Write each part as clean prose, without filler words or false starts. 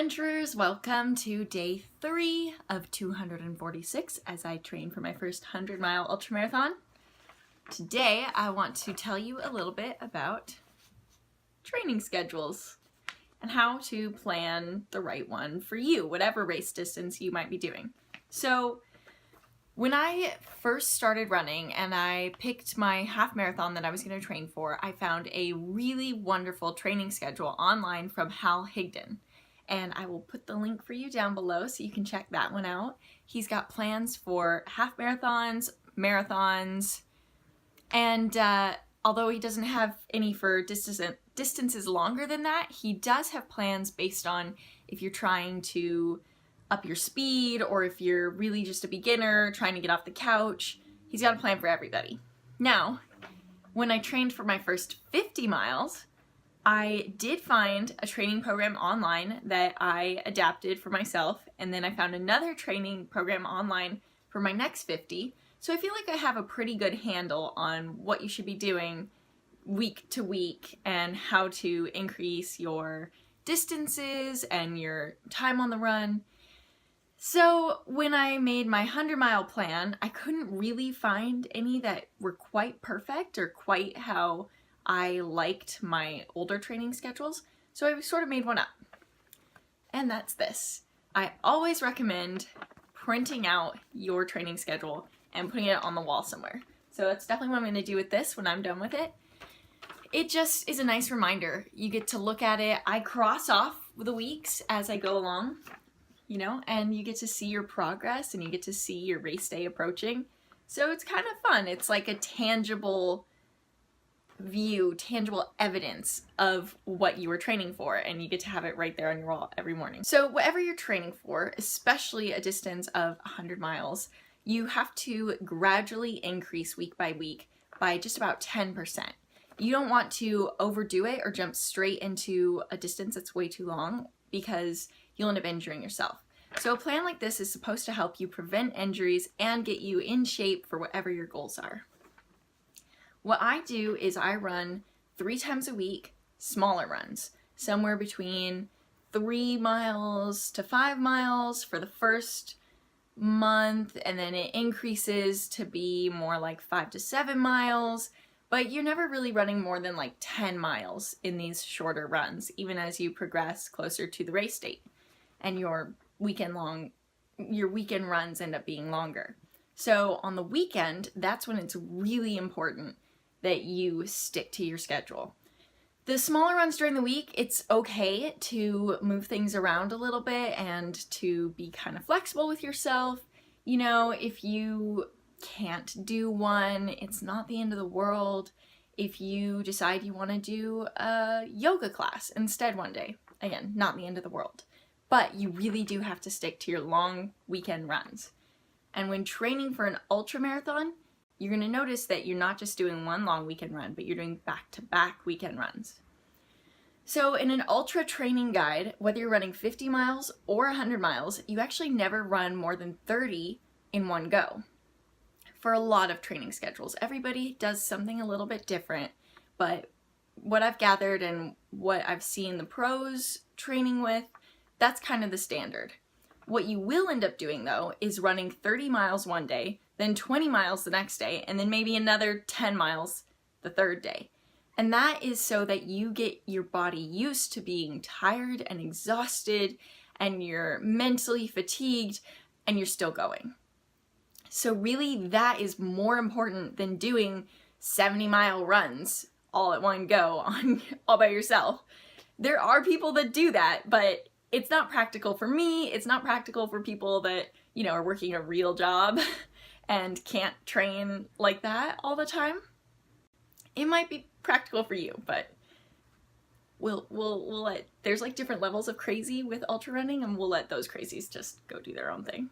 adventurers, welcome to day 3 of 246 as I train for my first 100-mile ultramarathon. Today I want to tell you a little bit about training schedules and how to plan the right one for you, whatever race distance you might be doing. So when I first started running and I picked my half marathon that I was going to train for, I found a really wonderful training schedule online from Higdon. And I will put the link for you down below so you can check that one out. He's got plans for half marathons, marathons, and although he doesn't have any for distances longer than that, he does have plans based on if you're trying to up your speed or if you're really just a beginner trying to get off the couch. He's got a plan for everybody. Now, when I trained for my first 50 miles, I did find a training program online that I adapted for myself, and then I found another training program online for my next 50. So I feel like I have a pretty good handle on what you should be doing week to week and how to increase your distances and your time on the run. So when I made my 100-mile plan, I couldn't really find any that were quite perfect or quite how I liked my older training schedules, so I sort of made one up. And that's this. I always recommend printing out your training schedule and putting it on the wall somewhere. So that's definitely what I'm going to do with this when I'm done with it. It just is a nice reminder. You get to look at it. I cross off the weeks as I go along, you know, and you get to see your progress and you get to see your race day approaching. So it's kind of fun. It's like a tangible view, tangible evidence of what you were training for, and you get to have it right there on your wall every morning. So whatever you're training for, especially a distance of 100 miles, you have to gradually increase week by week by just about 10%. You don't want to overdo it or jump straight into a distance that's way too long because you'll end up injuring yourself. So a plan like this is supposed to help you prevent injuries and get you in shape for whatever your goals are. What I do is I run 3 times a week, smaller runs, somewhere between 3 miles to 5 miles for the first month, and then it increases to be more like 5 to 7 miles, but you're never really running more than like 10 miles in these shorter runs, even as you progress closer to the race date, and your weekend runs end up being longer. So on the weekend, that's when it's really important that you stick to your schedule. The smaller runs during the week, it's okay to move things around a little bit and to be kind of flexible with yourself. You know, if you can't do one, it's not the end of the world. If you decide you want to do a yoga class instead one day, again, not the end of the world. But you really do have to stick to your long weekend runs. And when training for an ultramarathon, you're going to notice that you're not just doing one long weekend run, but you're doing back-to-back weekend runs. So in an ultra training guide, whether you're running 50 miles or 100 miles, you actually never run more than 30 in one go. For a lot of training schedules, everybody does something a little bit different, but what I've gathered and what I've seen the pros training with, that's kind of the standard. What you will end up doing though is running 30 miles one day, then 20 miles the next day, and then maybe another 10 miles the third day. And that is so that you get your body used to being tired and exhausted, and you're mentally fatigued, and you're still going. So really, that is more important than doing 70-mile runs all at one go all by yourself. There are people that do that, but it's not practical for me. It's not practical for people that, you know, are working a real job and can't train like that all the time. It might be practical for you, but we'll let, there's like different levels of crazy with ultra running, and we'll let those crazies just go do their own thing.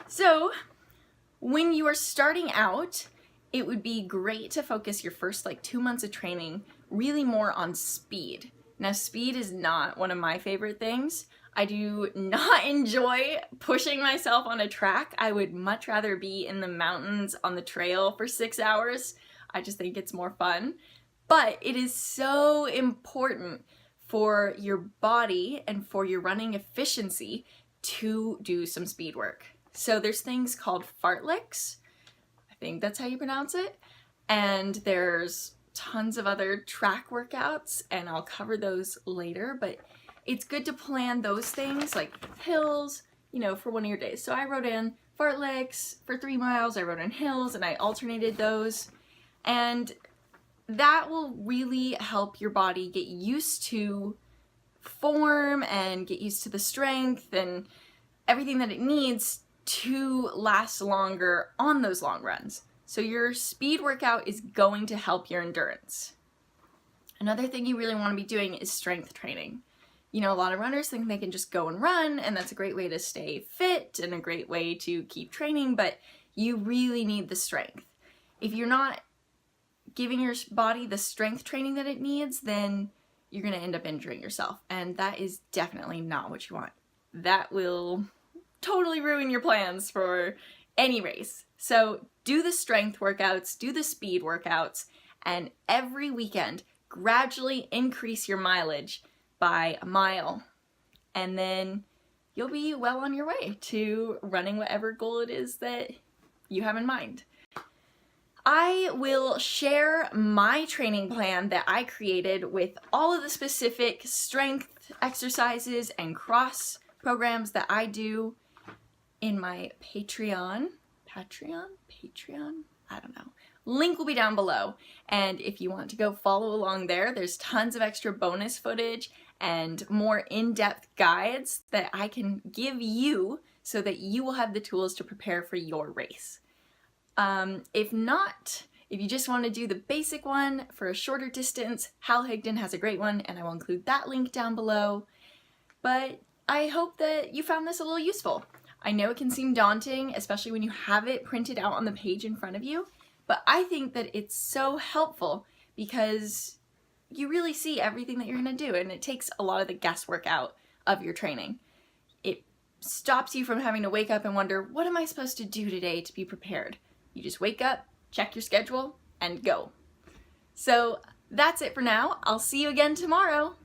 So when you are starting out, it would be great to focus your first like 2 months of training really more on speed. Now, speed is not one of my favorite things. I do not enjoy pushing myself on a track. I would much rather be in the mountains on the trail for 6 hours. I just think it's more fun. But it is so important for your body and for your running efficiency to do some speed work. So there's things called fartleks, I think that's how you pronounce it, and there's tons of other track workouts, and I'll cover those later, but it's good to plan those things like hills, you know, for one of your days. So I wrote in fartleks for 3 miles, I wrote in hills, and I alternated those, and that will really help your body get used to form and get used to the strength and everything that it needs to last longer on those long runs. So your speed workout is going to help your endurance. Another thing you really want to be doing is strength training. You know, a lot of runners think they can just go and run, and that's a great way to stay fit and a great way to keep training, but you really need the strength. If you're not giving your body the strength training that it needs, then you're going to end up injuring yourself, and that is definitely not what you want. That will totally ruin your plans for any race. So do the strength workouts, do the speed workouts, and every weekend gradually increase your mileage by a mile, and then you'll be well on your way to running whatever goal it is that you have in mind. I will share my training plan that I created with all of the specific strength exercises and cross programs that I do in my Patreon, I don't know. Link will be down below, and if you want to go follow along there, there's tons of extra bonus footage and more in-depth guides that I can give you so that you will have the tools to prepare for your race. If not, if you just want to do the basic one for a shorter distance, Higdon has a great one, and I will include that link down below. But I hope that you found this a little useful. I know it can seem daunting, especially when you have it printed out on the page in front of you, but I think that it's so helpful because you really see everything that you're going to do, and it takes a lot of the guesswork out of your training. It stops you from having to wake up and wonder, what am I supposed to do today to be prepared? You just wake up, check your schedule, and go. So that's it for now. I'll see you again tomorrow.